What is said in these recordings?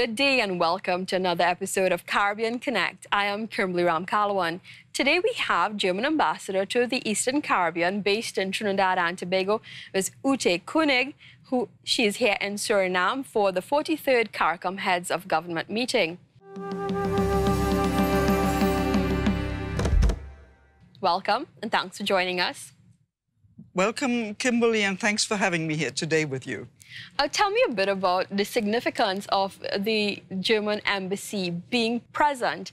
Good day and welcome to another episode of Caribbean Connect. I am Kimberly Ramkalawan. Today we have German Ambassador to the Eastern Caribbean based in Trinidad and Tobago, is Ute Konig, she is here in Suriname for the 43rd CARICOM Heads of Government meeting. Welcome and thanks for joining us. Welcome, Kimberly, and thanks for having me here today with you. Tell me a bit about the significance of the German embassy being present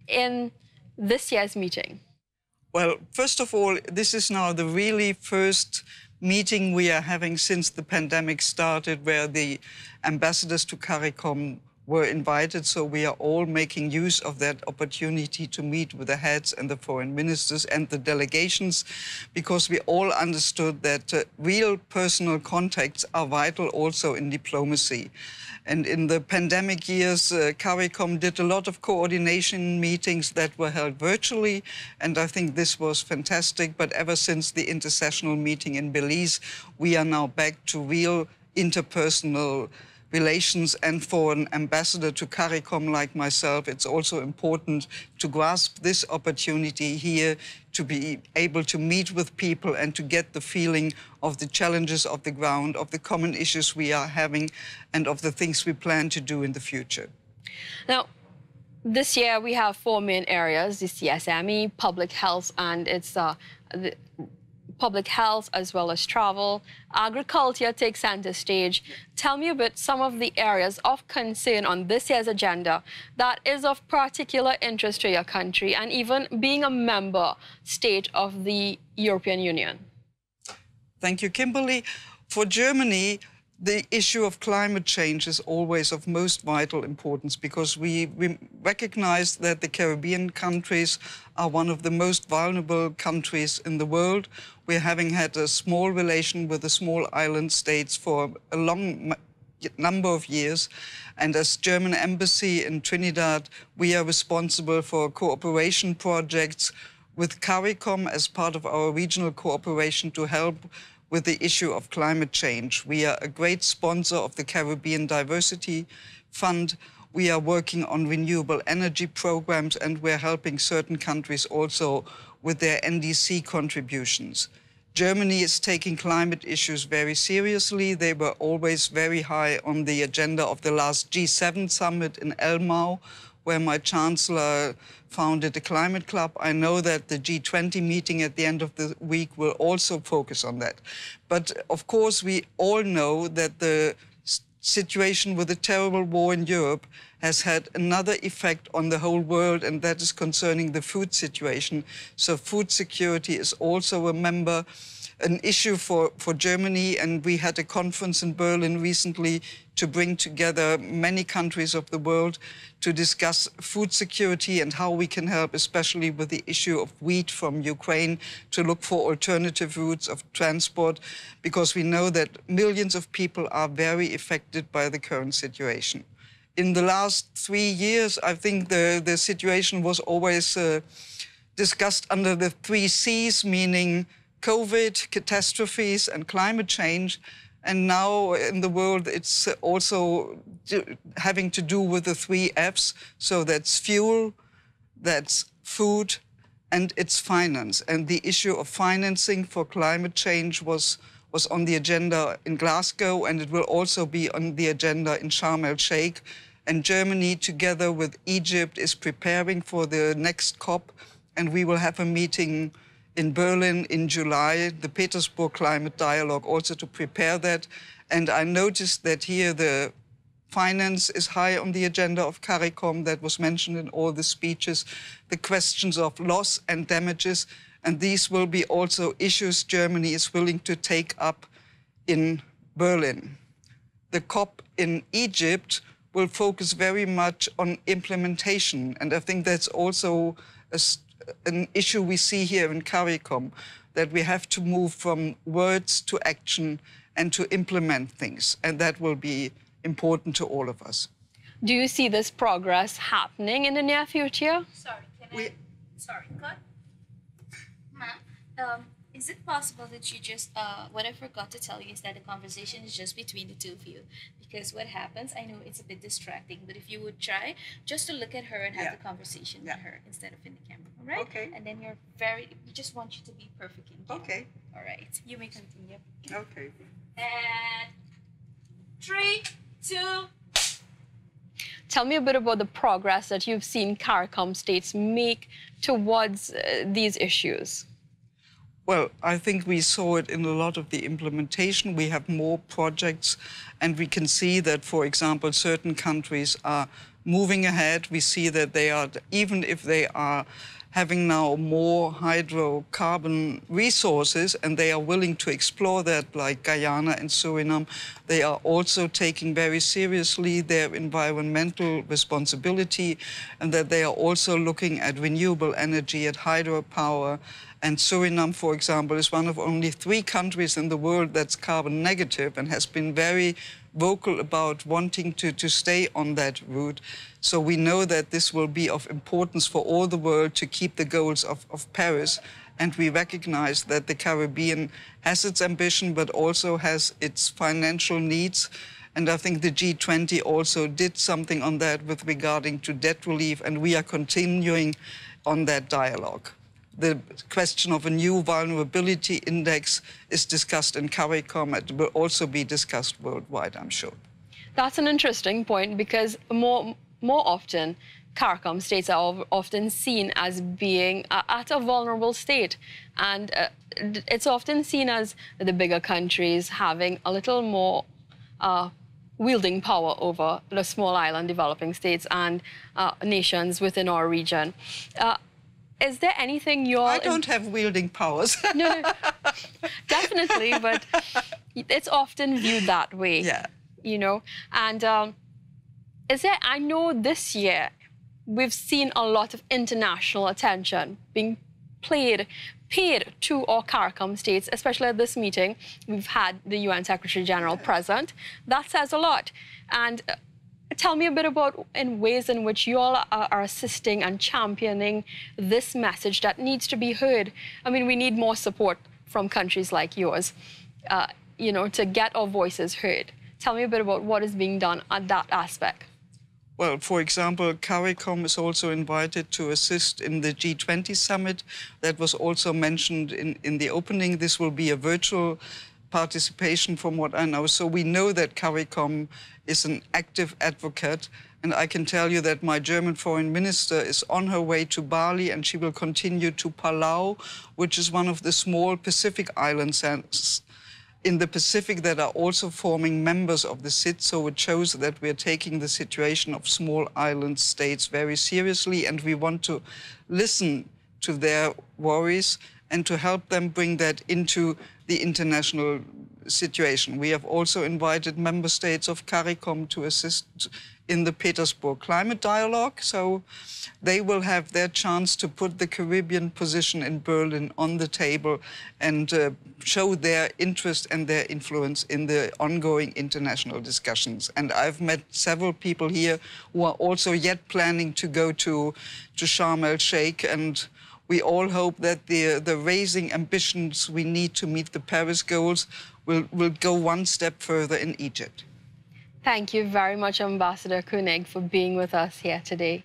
in this year's meeting. Well, first of all, this is now the really first meeting we are having since the pandemic started, where the ambassadors to CARICOM were invited, so we are all making use of that opportunity to meet with the heads and the foreign ministers and the delegations, because we all understood that real personal contacts are vital also in diplomacy. And in the pandemic years, CARICOM did a lot of coordination meetings that were held virtually, and I think this was fantastic. But ever since the intersessional meeting in Belize, we are now back to real interpersonal relations, and for an ambassador to CARICOM like myself, it's also important to grasp this opportunity here to be able to meet with people and to get the feeling of the challenges of the ground, of the common issues we are having, and of the things we plan to do in the future. Now, this year we have four main areas: the CSME, public health, and it's public health as well as travel. Agriculture takes center stage. Tell me a bit some of the areas of concern on this year's agenda that is of particular interest to your country, and even being a member state of the European Union. Thank you, Kimberly. For Germany, the issue of climate change is always of most vital importance, because we recognize that the Caribbean countries are one of the most vulnerable countries in the world. We're having had a small relation with the small island states for a long number of years. And as German embassy in Trinidad, we are responsible for cooperation projects with CARICOM as part of our regional cooperation to help with the issue of climate change. We are a great sponsor of the Caribbean Diversity Fund. We are working on renewable energy programs, and we're helping certain countries also with their NDC contributions. Germany is taking climate issues very seriously. They were always very high on the agenda of the last G7 summit in Elmau, where my chancellor founded a climate club. I know that the G20 meeting at the end of the week will also focus on that. But of course, we all know that the situation with the terrible war in Europe has had another effect on the whole world, and that is concerning the food situation. So food security is also an issue for Germany, and we had a conference in Berlin recently to bring together many countries of the world to discuss food security and how we can help, especially with the issue of wheat from Ukraine, to look for alternative routes of transport, because we know that millions of people are very affected by the current situation. In the last 3 years, I think the situation was always discussed under the 3 Cs, meaning COVID, catastrophes, and climate change. And now in the world, it's also having to do with the 3 Fs. So that's fuel, that's food, and it's finance. And the issue of financing for climate change was on the agenda in Glasgow, and it will also be on the agenda in Sharm el-Sheikh. And Germany, together with Egypt, is preparing for the next COP, and we will have a meeting in Berlin in July, the Petersburg Climate Dialogue, also to prepare that. And I noticed that here the finance is high on the agenda of CARICOM. That was mentioned in all the speeches, the questions of loss and damages. And these will be also issues Germany is willing to take up in Berlin. The COP in Egypt will focus very much on implementation. And I think that's also an issue we see here in CARICOM, that we have to move from words to action and to implement things. And that will be important to all of us. Do you see this progress happening in the near future? Sorry, sorry, cut. Ma'am, is it possible that you just, what I forgot to tell you is that the conversation is just between the two of you. because what happens, I know it's a bit distracting, but if you would try just to look at her and have the conversation with her instead of in the camera, all right? Okay. And then we just want you to be perfect in camera. Okay. All right, you may continue. Okay. And 3, 2. Tell me a bit about the progress that you've seen CARICOM states make towards these issues. Well, I think we saw it in a lot of the implementation. We have more projects, and we can see that, for example, certain countries are moving ahead. We see that they are, even if they are having now more hydrocarbon resources, and they are willing to explore that, like Guyana and Suriname, they are also taking very seriously their environmental responsibility, and that they are also looking at renewable energy, at hydropower. And Suriname, for example, is one of only 3 countries in the world that's carbon negative and has been very vocal about wanting to stay on that route. So we know that this will be of importance for all the world to keep the goals of Paris. And we recognize that the Caribbean has its ambition, but also has its financial needs. And I think the G20 also did something on that with regarding to debt relief, and we are continuing on that dialogue. The question of a new vulnerability index is discussed in CARICOM. It will also be discussed worldwide, I'm sure. That's an interesting point, because more often, CARICOM states are often seen as being at a vulnerable state. And it's often seen as the bigger countries having a little more wielding power over the small island developing states and nations within our region. Is there anything you're... I don't have wielding powers. No, definitely, but it's often viewed that way. Yeah. You know, and is there... I know this year we've seen a lot of international attention being paid to our CARICOM states, especially at this meeting. We've had the UN Secretary General present. That says a lot. And tell me a bit about in ways in which you all are assisting and championing this message that needs to be heard. I mean, we need more support from countries like yours, you know, to get our voices heard. Tell me a bit about what is being done at that aspect. Well, for example, CARICOM is also invited to assist in the G20 summit. That was also mentioned in the opening. This will be a virtual participation from what I know. So we know that CARICOM is an active advocate. And I can tell you that my German foreign minister is on her way to Bali, and she will continue to Palau, which is one of the small Pacific islands in the Pacific that are also forming members of the SID. So it shows that we're taking the situation of small island states very seriously, and we want to listen to their worries and to help them bring that into the international situation. We have also invited member states of CARICOM to assist in the Petersburg climate dialogue. So they will have their chance to put the Caribbean position in Berlin on the table and show their interest and their influence in the ongoing international discussions. And I've met several people here who are also yet planning to go to Sharm el-Sheikh, and we all hope that the raising ambitions we need to meet the Paris goals will go one step further in Egypt. Thank you very much, Ambassador Konig, for being with us here today.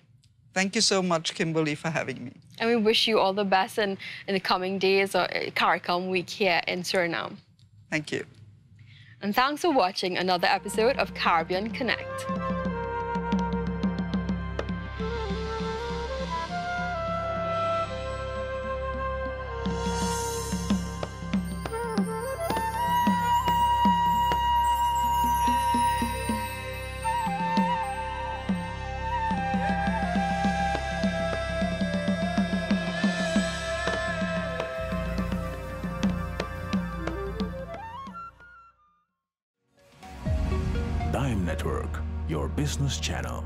Thank you so much, Kimberly, for having me. And we wish you all the best in the coming days or CARICOM week here in Suriname. Thank you. And thanks for watching another episode of Caribbean Connect. Network, your business channel.